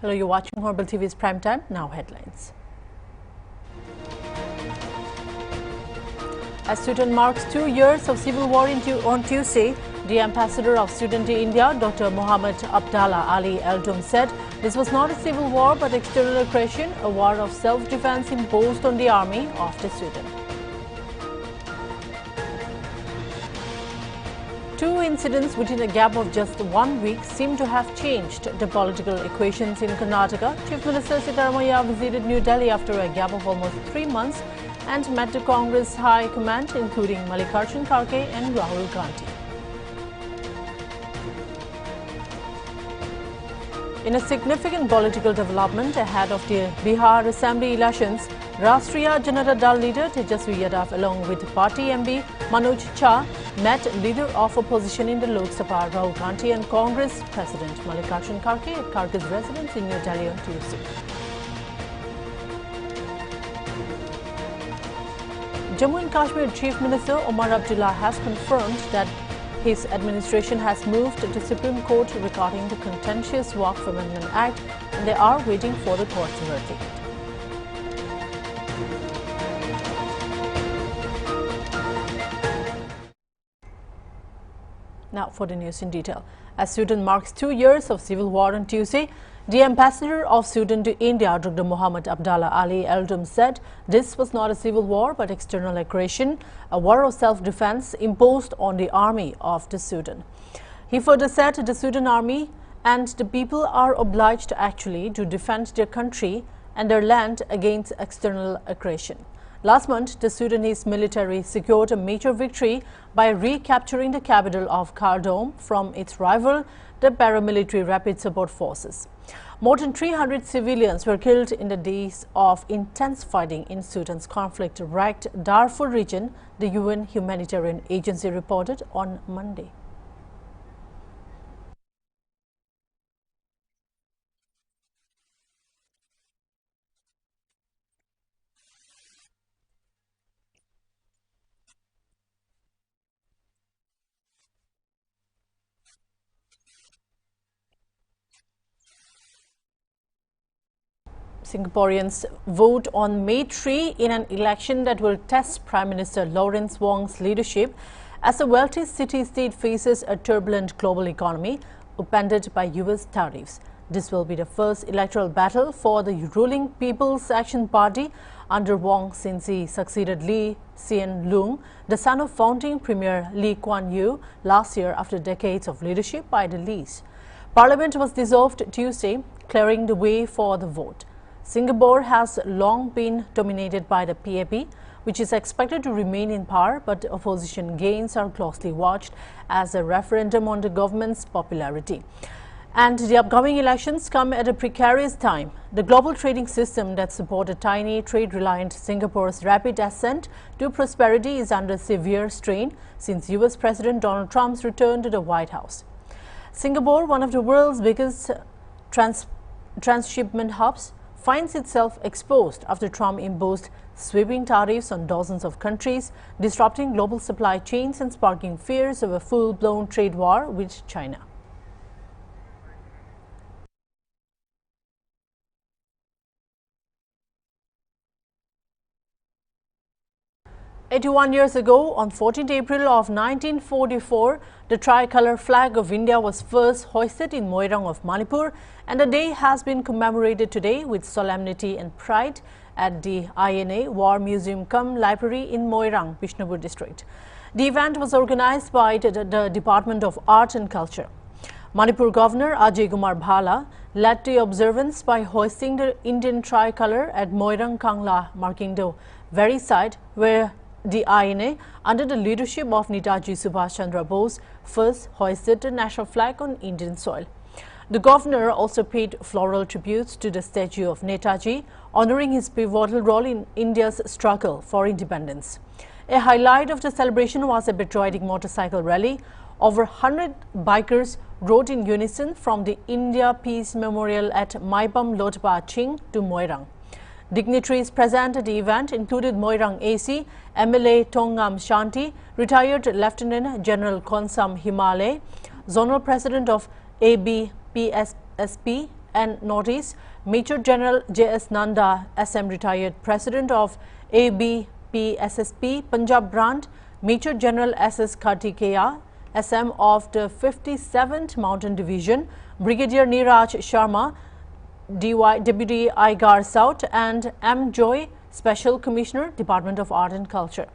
Hello, you're watching Hornbilltv's Primetime. Now headlines. As Sudan marks 2 years of civil war on Tuesday, the ambassador of Sudan to India, Dr. Mohammed Abdallah Ali Eldum, said this was not a civil war but external aggression, a war of self-defense imposed on the army of the Sudan. Two incidents within a gap of just 1 week seem to have changed the political equations in Karnataka. Chief Minister Sitaramaiah visited New Delhi after a gap of almost 3 months and met the Congress High Command, including Mallikarjun Kharge and Rahul Gandhi. In a significant political development ahead of the Bihar Assembly elections, Rashtriya Janata Dal leader Tejasvi Yadav along with party MP Manoj Jha met leader of opposition in the Lok Sabha Rahul Gandhi and Congress President Mallikarjun Kharge at Kharge's residence in New Delhi on Tuesday. Jammu and Kashmir Chief Minister Omar Abdullah has confirmed that his administration has moved to the Supreme Court regarding the contentious Waqf Amendment Act, and they are waiting for the court's verdict. Now for the news in detail. As Sudan marks 2 years of civil war on Tuesday, the ambassador of Sudan to India, Dr. Mohammed Abdallah Ali Eldum, said this was not a civil war but external aggression, a war of self-defense imposed on the army of the Sudan. He further said the Sudan army and the people are obliged actually to defend their country and their land against external aggression. Last month, the Sudanese military secured a major victory by recapturing the capital of Khartoum from its rival, the paramilitary Rapid Support Forces. More than 300 civilians were killed in the days of intense fighting in Sudan's conflict-wracked Darfur region, the UN humanitarian agency reported on Monday. Singaporeans vote on May 3 in an election that will test Prime Minister Lawrence Wong's leadership as the wealthy city-state faces a turbulent global economy upended by US tariffs. This will be the first electoral battle for the ruling People's Action Party under Wong since he succeeded Lee Hsien Loong, the son of founding Premier Lee Kuan Yew, last year after decades of leadership by the Lees. Parliament was dissolved Tuesday, clearing the way for the vote. Singapore has long been dominated by the PAP, which is expected to remain in power, but opposition gains are closely watched as a referendum on the government's popularity. And the upcoming elections come at a precarious time. The global trading system that supported tiny, trade-reliant Singapore's rapid ascent to prosperity is under severe strain since US President Donald Trump's return to the White House. Singapore, one of the world's biggest transshipment hubs, finds itself exposed after Trump imposed sweeping tariffs on dozens of countries, disrupting global supply chains and sparking fears of a full-blown trade war with China. "81 years ago, on 14th April of 1944, the tricolour flag of India was first hoisted in Moirang of Manipur, and the day has been commemorated today with solemnity and pride at the INA War Museum cum Library in Moirang, Bishnupur district. The event was organised by the Department of Art and Culture. Manipur Governor Ajay Kumar Bhala led the observance by hoisting the Indian tricolour at Moirang Kangla, marking the very site where the INA, under the leadership of Netaji Subhash Chandra Bose, first hoisted the national flag on Indian soil. The governor also paid floral tributes to the statue of Netaji, honouring his pivotal role in India's struggle for independence. A highlight of the celebration was a patriotic motorcycle rally. Over 100 bikers rode in unison from the India Peace Memorial at Maibam Lotba Ching to Moirang. Dignitaries present at the event included Moirang AC, MLA Tongam Shanti, retired Lieutenant General Konsam Himale, Zonal President of ABPSSP and Northeast, Major General J.S. Nanda, SM retired President of ABPSSP Punjab Branch, Major General S.S. Kartikeya, SM of the 57th Mountain Division, Brigadier Neeraj Sharma, Deputy IGAR South, and M. Joy, Special Commissioner, Department of Art and Culture.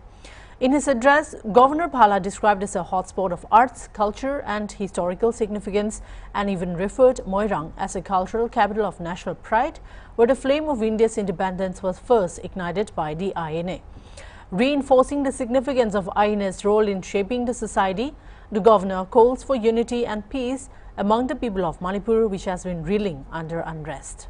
In his address, Governor Bhala described as a hotspot of arts, culture and historical significance, and even referred Moirang as a cultural capital of national pride, where the flame of India's independence was first ignited by the INA. Reinforcing the significance of INA's role in shaping the society, the governor calls for unity and peace among the people of Manipur, which has been reeling under unrest.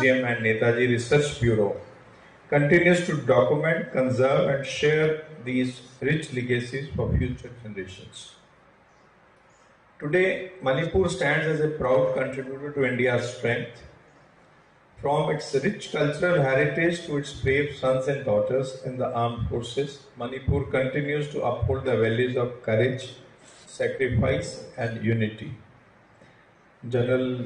Museum and Netaji Research Bureau continues to document, conserve and share these rich legacies for future generations. Today, Manipur stands as a proud contributor to India's strength. From its rich cultural heritage to its brave sons and daughters in the armed forces, Manipur continues to uphold the values of courage, sacrifice and unity. General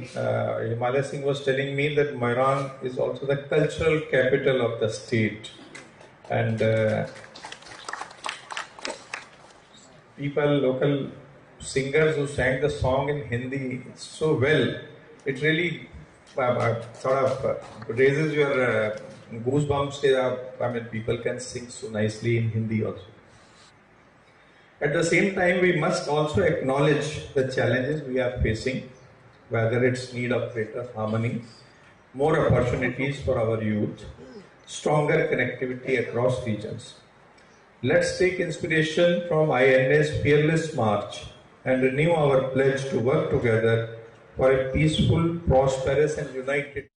Himalaya Singh was telling me that Moirang is also the cultural capital of the state, and local singers who sang the song in Hindi so well, it really sort of raises your goosebumps. I mean, people can sing so nicely in Hindi also. At the same time, we must also acknowledge the challenges we are facing, whether it's need of greater harmony, more opportunities for our youth, stronger connectivity across regions. Let's take inspiration from INA's fearless march and renew our pledge to work together for a peaceful, prosperous and united.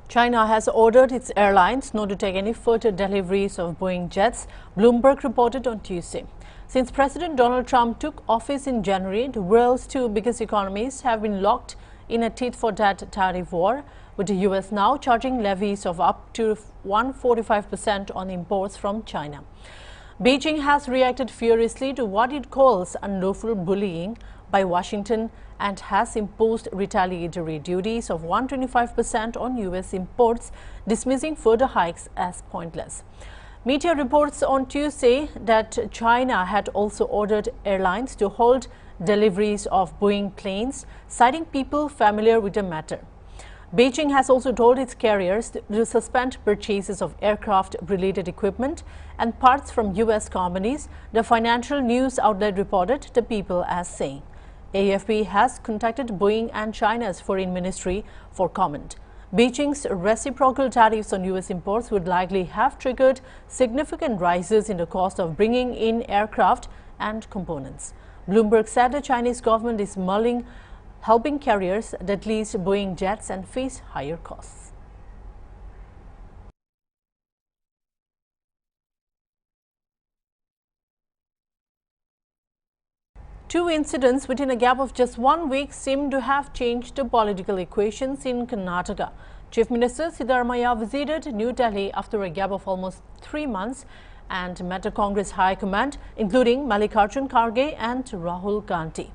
China has ordered its airlines not to take any further deliveries of Boeing jets, Bloomberg reported on Tuesday. Since President Donald Trump took office in January, the world's two biggest economies have been locked in a tit-for-tat tariff war, with the U.S. now charging levies of up to 145% on imports from China. Beijing has reacted furiously to what it calls unlawful bullying by Washington and has imposed retaliatory duties of 125% on U.S. imports, dismissing further hikes as pointless. Media reports on Tuesday that China had also ordered airlines to hold deliveries of Boeing planes, citing people familiar with the matter. Beijing has also told its carriers to suspend purchases of aircraft-related equipment and parts from U.S. companies, the financial news outlet reported the People as saying. AFP has contacted Boeing and China's foreign ministry for comment. Beijing's reciprocal tariffs on U.S. imports would likely have triggered significant rises in the cost of bringing in aircraft and components. Bloomberg said the Chinese government is mulling helping carriers that lease Boeing jets and face higher costs. Two incidents within a gap of just 1 week seem to have changed the political equations in Karnataka. Chief Minister Siddaramaiah visited New Delhi after a gap of almost 3 months and met a Congress High Command, including Mallikarjun Kharge and Rahul Gandhi.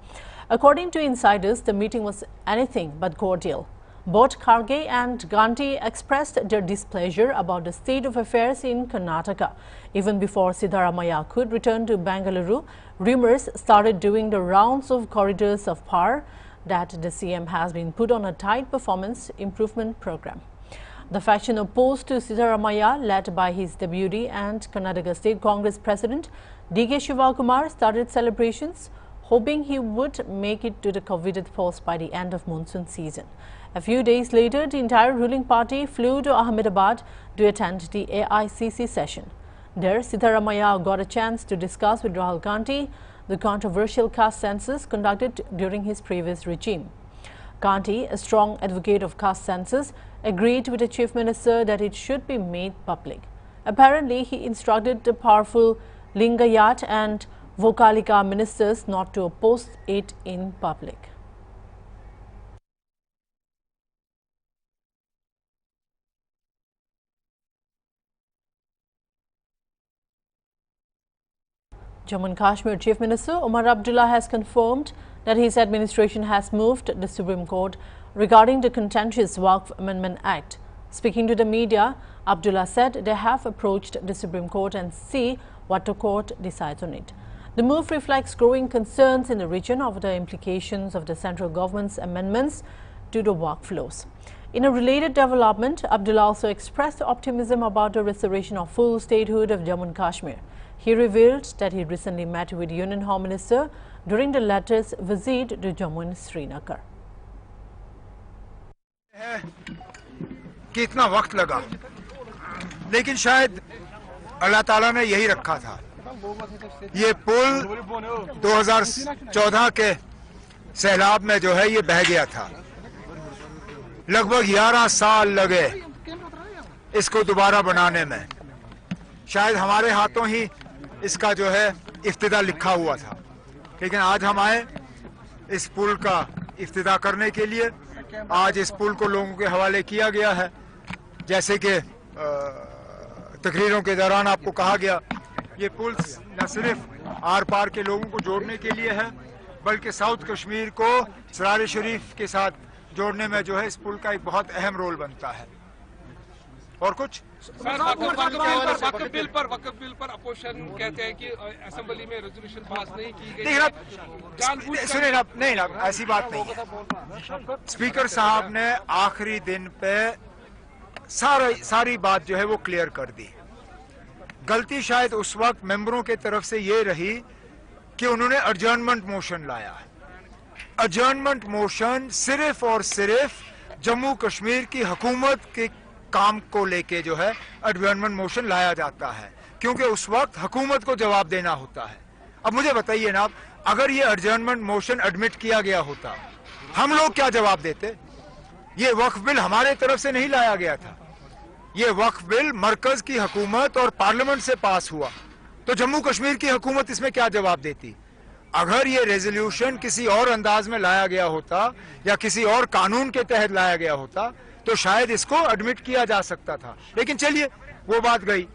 According to insiders, the meeting was anything but cordial. Both Kharge and Gandhi expressed their displeasure about the state of affairs in Karnataka. Even before Siddaramaiah could return to Bengaluru, rumors started doing the rounds of corridors of power that the CM has been put on a tight performance improvement program. The faction opposed to Siddaramaiah, led by his deputy and Karnataka State Congress President D.K. Shivakumar, started celebrations, hoping he would make it to the coveted post by the end of monsoon season. A few days later, the entire ruling party flew to Ahmedabad to attend the AICC session. There, Sitharamaiah got a chance to discuss with Rahul Gandhi the controversial caste census conducted during his previous regime. Gandhi, a strong advocate of caste census, agreed with the Chief Minister that it should be made public. Apparently, he instructed the powerful Lingayat and Vokalika ministers not to oppose it in public. Jammu and Kashmir Chief Minister Omar Abdullah has confirmed that his administration has moved the Supreme Court regarding the contentious Waqf Amendment Act. Speaking to the media, Abdullah said they have approached the Supreme Court and see what the court decides on it. The move reflects growing concerns in the region over the implications of the central government's amendments to the Waqf laws. In a related development, Abdullah also expressed optimism about the restoration of full statehood of Jammu and Kashmir. He revealed that he recently met with Union Home Minister during the latter's visit to Jammu and Srinagar. कितना वक्त लगा, लेकिन शायद अल्लाह ताला ने यही रखा था। ये पुल 2014 के सैलाब में जो है ये बह गया था। लगभग 11 साल लगे इसको दोबारा बनाने में। शायद हमारे हाथों ही इसका जो है इफ्तिदा लिखा हुआ था, लेकिन आज हम आए इस पुल का इफ्तिदा करने के लिए। आज इस पुल को लोगों के हवाले किया गया है। जैसे कि तकरीरों के दौरान आपको कहा गया, ये पुल न सिर्फ आर पार के लोगों को जोड़ने के लिए है, बल्कि साउथ कश्मीर को सरार शरीफ के साथ जोड़ने में जो है इस पुल का एक बहुत अहम रोल बनता है। और कुछ वक्फ बिल पर अपोजिशन कहते हैं कि असेंबली में रेजोल्यूशन पास नहीं की गई। सुनिए ना, नहीं ना, ऐसी बात नहीं है। स्पीकर साहब ने आखिरी दिन पे सारी बात जो है वो क्लियर कर दी। गलती शायद उस वक्त मेंबरों के तरफ से ये रही कि उन्होंने एडजर्नमेंट मोशन लाया। एडजर्नमेंट मोशन सिर्फ और सिर्फ जम्मू कश्मीर की हुकूमत के काम को लेके जो है एडजर्नमेंट मोशन लाया जाता है, क्योंकि उस वक्त हुकूमत को जवाब देना होता है। अब मुझे बताइए ना, अगर ये एडजर्नमेंट मोशन एडमिट किया गया होता, हम लोग क्या जवाब देते? ये वक्फ बिल हमारे तरफ से नहीं लाया गया था। ये वक्फ बिल मरकज की हुकूमत और पार्लियामेंट से पास हुआ, तो जम्मू कश्मीर की हुकूमत इसमें क्या जवाब देती? अगर ये रेजोल्यूशन किसी और अंदाज में लाया गया होता या किसी और कानून के तहत लाया गया होता तो शायद इसको एडमिट किया जा सकता था। लेकिन चलिए, वो बात गई।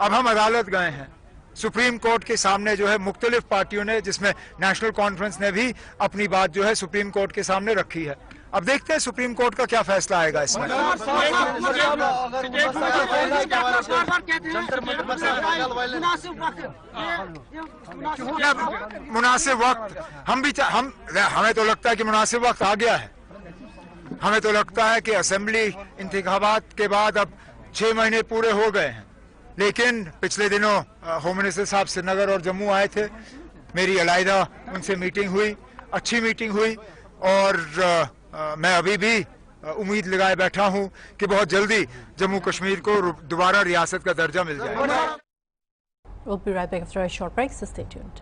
अब हम अदालत गए हैं, सुप्रीम कोर्ट के सामने जो है मुख्तलिफ पार्टियों ने, जिसमें नेशनल कॉन्फ्रेंस ने भी अपनी बात जो है सुप्रीम कोर्ट के सामने रखी है। अब देखते हैं सुप्रीम कोर्ट का क्या फैसला आएगा इसमें। मुनासिब वक्त हमें तो लगता है कि मुनासिब वक्त आ गया है। हमें तो लगता है कि असेंबली इंतखाबात के बाद अब 6 महीने पूरे हो गए हैं, लेकिन पिछले दिनों होम मिनिस्टर साहब श्रीनगर और जम्मू आए थे। मेरी अलहदा उनसे मीटिंग हुई, अच्छी मीटिंग हुई, और मैं अभी भी उम्मीद लगाए बैठा हूं कि बहुत जल्दी जम्मू कश्मीर को दोबारा रियासत का दर्जा मिल जाएगा। We'll be right back after a short break, so stay tuned.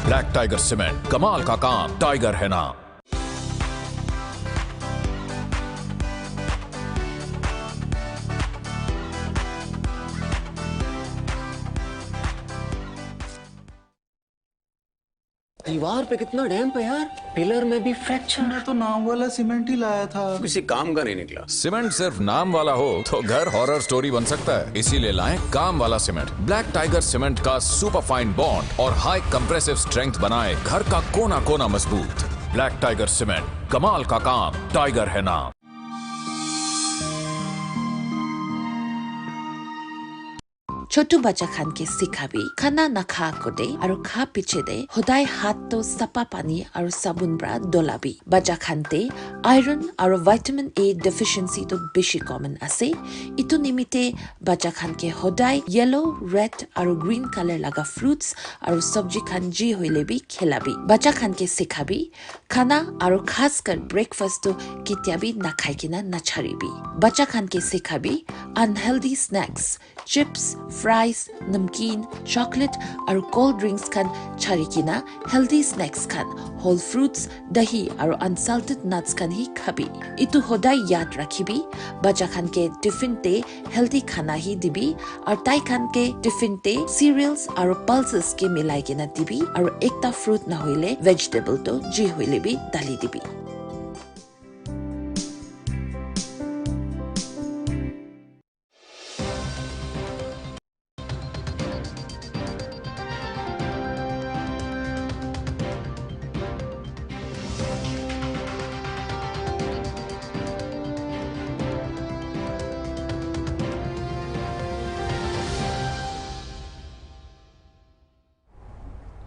Black tiger cement, कमाल का काम, टाइगर है नाम। दीवार पे कितना डैम्प है यार, पिलर में भी फ्रैक्चर। मैं तो नाम वाला सीमेंट ही लाया था, किसी काम का नहीं निकला। सीमेंट सिर्फ नाम वाला हो तो घर हॉरर स्टोरी बन सकता है, इसीलिए लाएं काम वाला सीमेंट। ब्लैक टाइगर सीमेंट का सुपर फाइन बॉन्ड और हाई कंप्रेसिव स्ट्रेंथ बनाए घर का कोना कोना मजबूत। ब्लैक टाइगर सीमेंट, कमाल का काम, टाइगर है नाम। छोटू बच्चा खान के सिखाबी खाना नाखा कोदे आरो खा पिछे दे होदाय हाथ तो सपा पानी आरो साबुन ब्रा दोलाबी बच्चा खानते आयरन आरो विटामिन ए डेफिशिएंसी तो बेसी कॉमन आसे इतु निमिते बच्चा खान के होदाय येलो रेड आरो ग्रीन कलर लगा फ्रूट्स आरो सब्जी खान जी होइले भी खिलाबी बच्चा खान के सिखाबी खाना आरो खासकर ब्रेकफास्ट तो कित्याबी ना खाइकिना ना छारीबी बच्चा खान के सिखाबी अनहेल्दी स्नैक्स चिप्स फ्राइज नमकीन चॉकलेट और कोल्ड ड्रिंक्स खान छारीकिना हेल्दी स्नैक्स खान होल फ्रूट्स दही और अनसाल्टेड नट्स खान ही खाबी इतु होदाय याद रखिबी बच्चा खान के टिफिन ते हेल्दी खाना ही दिबी और ताई खान के टिफिन ते सीरियल्स और पल्सेस के मिलाई के ना दिबी और एकता फ्रूट ना होइले वेजिटेबल तो जी होइले भी डाली दिबी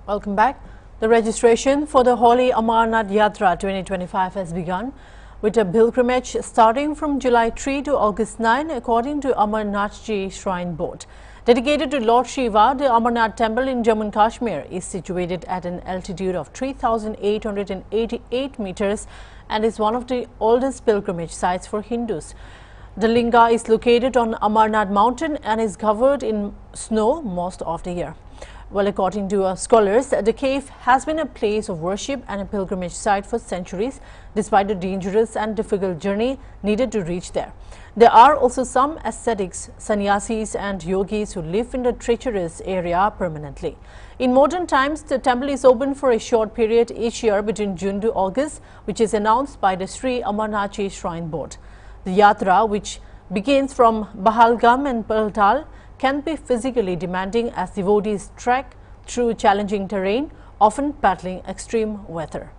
Welcome back. The registration for the Holy Amarnath Yatra 2025 has begun with a pilgrimage starting from July 3 to August 9 according to Amarnath Shrine Board. Dedicated to Lord Shiva, the Amarnath temple in Jammu and Kashmir is situated at an altitude of 3,888 meters and is one of the oldest pilgrimage sites for Hindus. The linga is located on Amarnath mountain and is covered in snow most of the year. Well, according to scholars, the cave has been a place of worship and a pilgrimage site for centuries, despite the dangerous and difficult journey needed to reach there. There are also some ascetics, sannyasis and yogis who live in the treacherous area permanently. In modern times, the temple is open for a short period each year between June to August, which is announced by the Sri Amarnath Shrine Board. The yatra, which begins from Bahalgam and Paltal, can be physically demanding as devotees trek through challenging terrain, often battling extreme weather.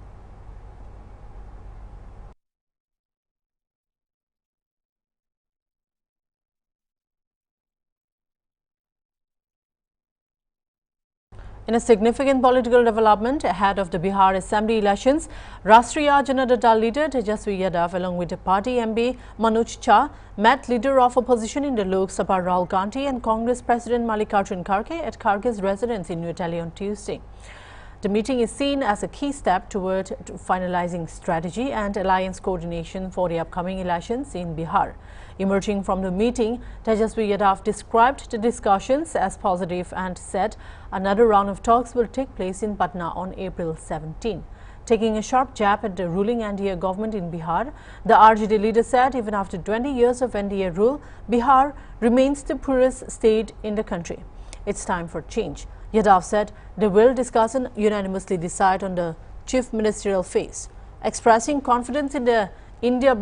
In a significant political development ahead of the Bihar Assembly elections, Rashtriya Janata Dal leader Tejasvi Yadav along with the party MP Manoj Jha met leader of opposition in the Lok Sabha Rahul Gandhi and Congress President Mallikarjun Kharge at Kharge's residence in New Delhi on Tuesday. The meeting is seen as a key step toward finalizing strategy and alliance coordination for the upcoming elections in Bihar. Emerging from the meeting, Tejasvi Yadav described the discussions as positive and said another round of talks will take place in Patna on April 17. Taking a sharp jab at the ruling NDA government in Bihar, the RJD leader said even after 20 years of NDA rule, Bihar remains the poorest state in the country. It's time for change. Yadav said they will discuss and unanimously decide on the chief ministerial phase. Expressing confidence in the India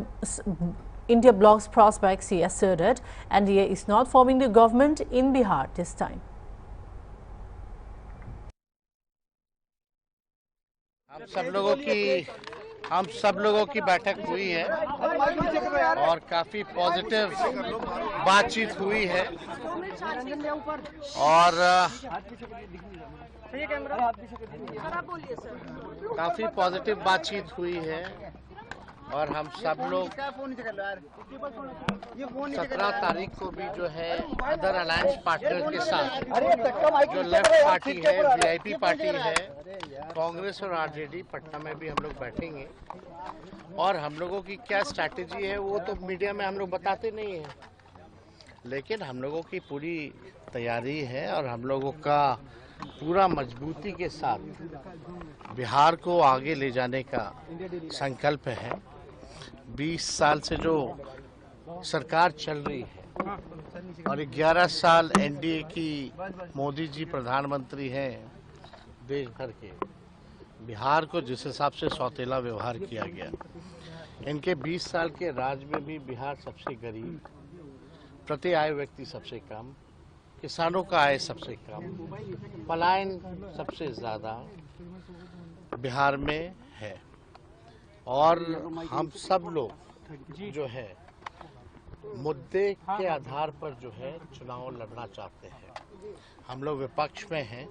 bloc's prospects, he asserted NDA is not forming the government in Bihar this time. हम सब लोगों की बैठक हुई है और काफी positive बातचीत हुई है और काफी पॉजिटिव बातचीत हुई है और हम सब लोग 17 तारीख को भी जो है अदर अलायंस पार्टनर के साथ जो लेफ्ट पार्टी है, वीआईपी पार्टी है, कांग्रेस और आरजेडी पटना में भी हम लोग बैठेंगे और हम लोगों की क्या स्ट्रैटेजी है वो तो मीडिया में हम लोग बताते नहीं हैं, लेकिन हम लोगों की पूरी तैयारी है और हम लोगों का पूरा मजबूती के साथ बिहार को आगे ले जाने का संकल्प है। 20 साल से जो सरकार चल रही है और 11 साल एनडीए की मोदी जी प्रधानमंत्री हैं देश भर के, बिहार को जिस हिसाब से सौतेला व्यवहार किया गया, इनके 20 साल के राज में भी बिहार सबसे गरीब, प्रति आय व्यक्ति सबसे कम, किसानों का आय सबसे कम, पलायन सबसे ज़्यादा बिहार में है और हम सब लोग जो है मुद्दे के आधार पर जो है चुनाव लड़ना चाहते हैं। हम लोग विपक्ष में हैं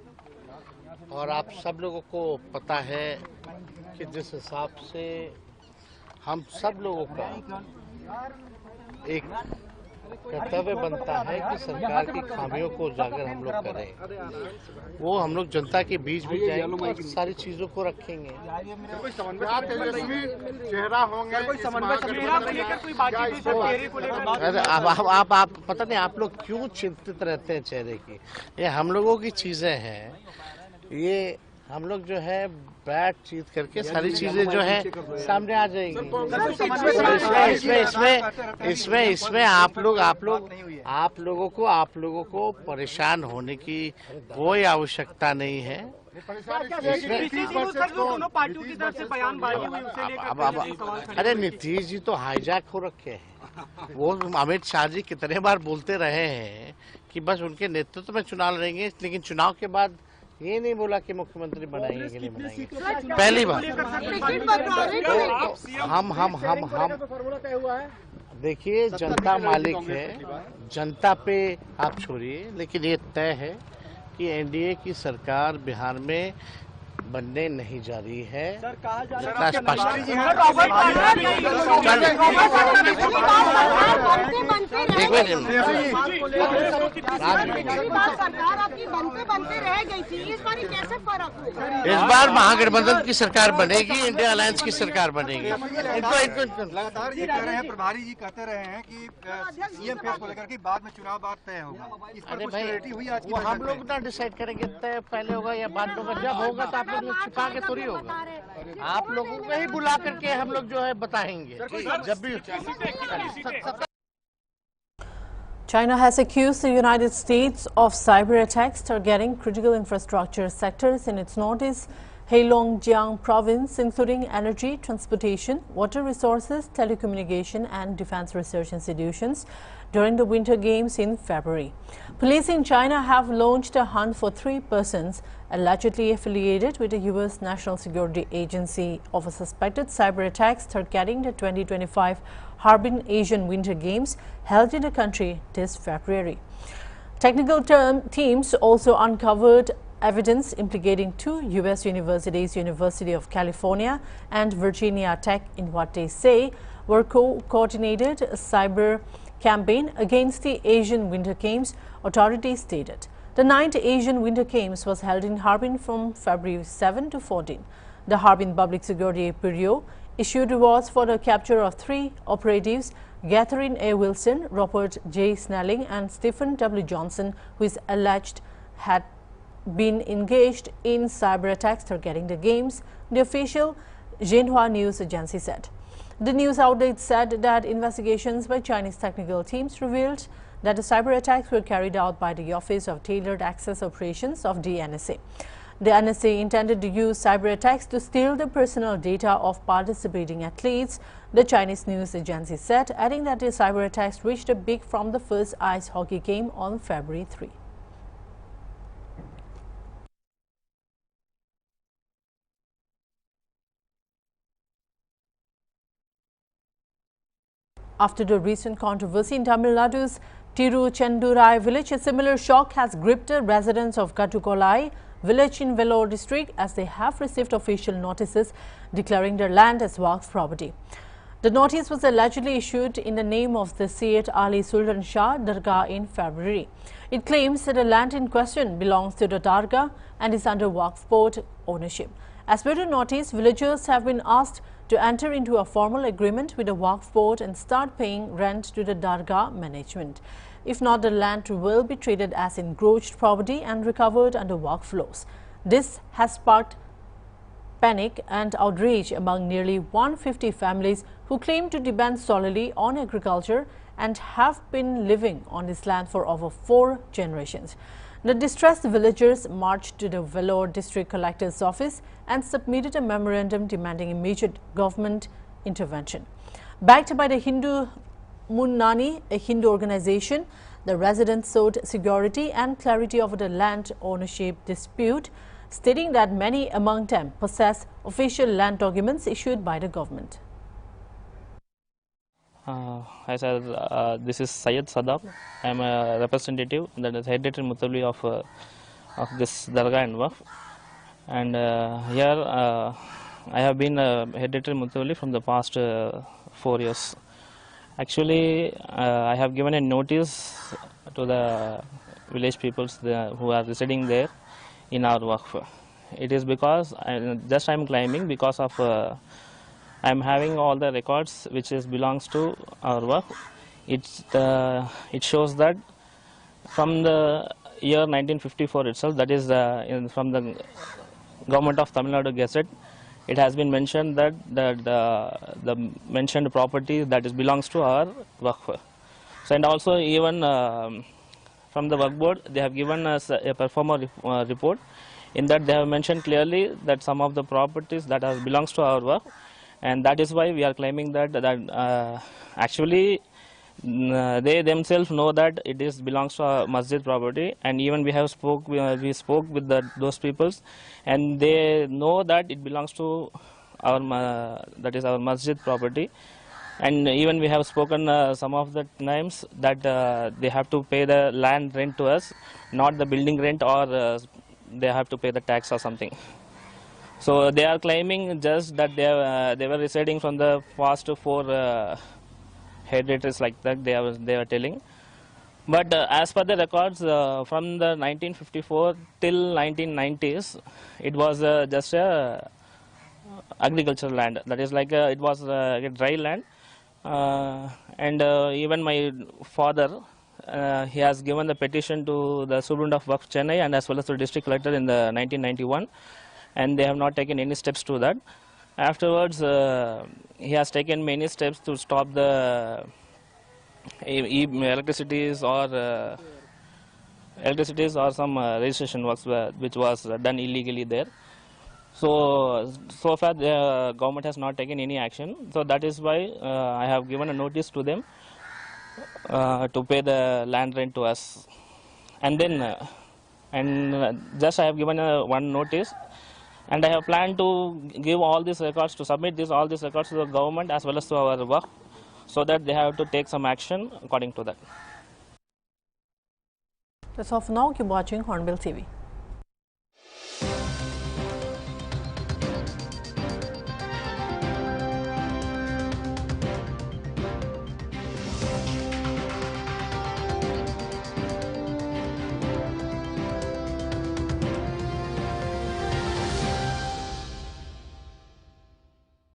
और आप सब लोगों को पता है कि जिस हिसाब से हम सब लोगों का एक कर्तव्य बनता है कि सरकार की खामियों को उजागर हम लोग करें, वो हम लोग जनता के बीच भी जाएंगे और सारी चीजों को रखेंगे। चेहरा होंगे आप पता नहीं आप लोग क्यों चिंतित रहते हैं चेहरे की। ये हम लोगों की चीजें हैं, ये हम लोग जो है बैठ चीत करके सारी चीजें जो है सामने आ जाएंगी। इसमें आप लोगों को परेशान होने की कोई आवश्यकता नहीं है। अरे नीतीश जी तो हाईजैक हो रखे हैं। वो अमित शाह जी कितने बार बोलते रहे हैं कि बस उनके नेतृत्व में चुनाव लड़ेंगे, लेकिन चुनाव के बाद ये नहीं बोला कि मुख्यमंत्री बनाएंगे कि नहीं बनाएंगे। पहली बार हम देखिए, जनता मालिक है, जनता पे आप छोड़िए, लेकिन ये तय है कि एनडीए की सरकार बिहार में बनने नहीं जा रही है। इस बार महागठबंधन की सरकार बनेगी, इंडिया अलायंस की सरकार बनेगी। लगातार ये कह रहे हैं, प्रभारी जी कहते रहे हैं कि सीएम फेस को लेकर के बाद में चुनाव बाद तय होगा। इस पर कुछ क्लैरिटी हुई आज की? वो हम लोग ना डिसाइड करेंगे तय पहले होगा या बाद में होगा। जब होगा तो आप लोग छुपा के थोड़ी होगा, आप लोगों को ही बुला करके हम लोग जो है बताएंगे जब भी। China has accused the United States of cyber attacks targeting critical infrastructure sectors in its northeast Heilongjiang province, including energy, transportation, water resources, telecommunication and defense research institutions during the Winter Games in February. Police in China have launched a hunt for 3 persons allegedly affiliated with the U.S. National Security Agency of a suspected cyber attacks targeting the 2025 Harbin Asian Winter Games held in the country this February. Technical teams also uncovered evidence implicating 2 U.S. universities, University of California and Virginia Tech, in what they say were coordinated cyber campaign against the Asian Winter Games, authorities stated. The 9th Asian Winter Games was held in Harbin from February 7 to 14. The Harbin Public Security Bureau issued rewards for the capture of 3 operatives, Catherine A. Wilson, Robert J. Snelling and Stephen W. Johnson, who is alleged had been engaged in cyber attacks targeting the games, the official Xinhua news agency said. The news outlet said that investigations by Chinese technical teams revealed that the cyber attacks were carried out by the Office of Tailored Access Operations of the NSA. The NSA intended to use cyber attacks to steal the personal data of participating athletes, the Chinese news agency said, adding that the cyber attacks reached a peak from the first ice hockey game on February 3. After the recent controversy in Tamil Nadu's Tiruchendurai village, a similar shock has gripped the residents of Katukolai village in Vellore district as they have received official notices declaring their land as Waqf property. The notice was allegedly issued in the name of the Syed Ali Sultan Shah Dargah in February. It claims that the land in question belongs to the Dargah and is under Waqf board ownership. As per the notice, villagers have been asked to enter into a formal agreement with the Waqf board and start paying rent to the Dargah management. If not, the land will be treated as encroached property and recovered under Waqf laws. This has sparked panic and outrage among nearly 150 families who claim to depend solely on agriculture and have been living on this land for over 4 generations. The distressed villagers marched to the Vellore district collector's office and submitted a memorandum demanding immediate government intervention. Backed by the Hindu Munnani, a Hindu organization, the residents sought security and clarity over the land ownership dispute, stating that many among them possess official land documents issued by the government. Hi sir, this is Syed Sadab. I am a representative, that is hereditary Mutawalli of this Dargah and Waqf. And here I have been a hereditary Mutawalli from the past 4 years. Actually, I have given a notice to the village peoples who are residing there in our Waqf. It is because I am claiming because of I am having all the records which belongs to our Waqf. It shows that from the year 1954 itself, that is from the government of Tamil Nadu Gazette, it has been mentioned that the mentioned property that belongs to our Waqf. So, and also even from the Waqf board, they have given us a performer report. In that they have mentioned clearly that some of the properties that belongs to our Waqf, and that is why we are claiming that actually they themselves know that it belongs to our masjid property, and even we spoke with those peoples, and they know that it belongs to our that is our masjid property. And even we have spoken some of the times that they have to pay the land rent to us, not the building rent, or they have to pay the tax or something. So they are claiming just that they were residing from the past 4 hereditaries, like that they are telling. But as per the records from the 1954 till 1990s, it was just a agricultural land. That is like it was a dry land, and even my father, he has given the petition to the Superintendent of Waqf Chennai and as well as the district collector in the 1991, and they have not taken any steps to that. Afterwards, he has taken many steps to stop the electricities or some registration works which was done illegally there. So far the government has not taken any action. So that is why I have given a notice to them to pay the land rent to us. And then just I have given one notice, and I have planned to give all these records, to submit all these records to the government as well as to our Waqf, so that they have to take some action according to that. That's all for now. Keep watching Hornbill TV.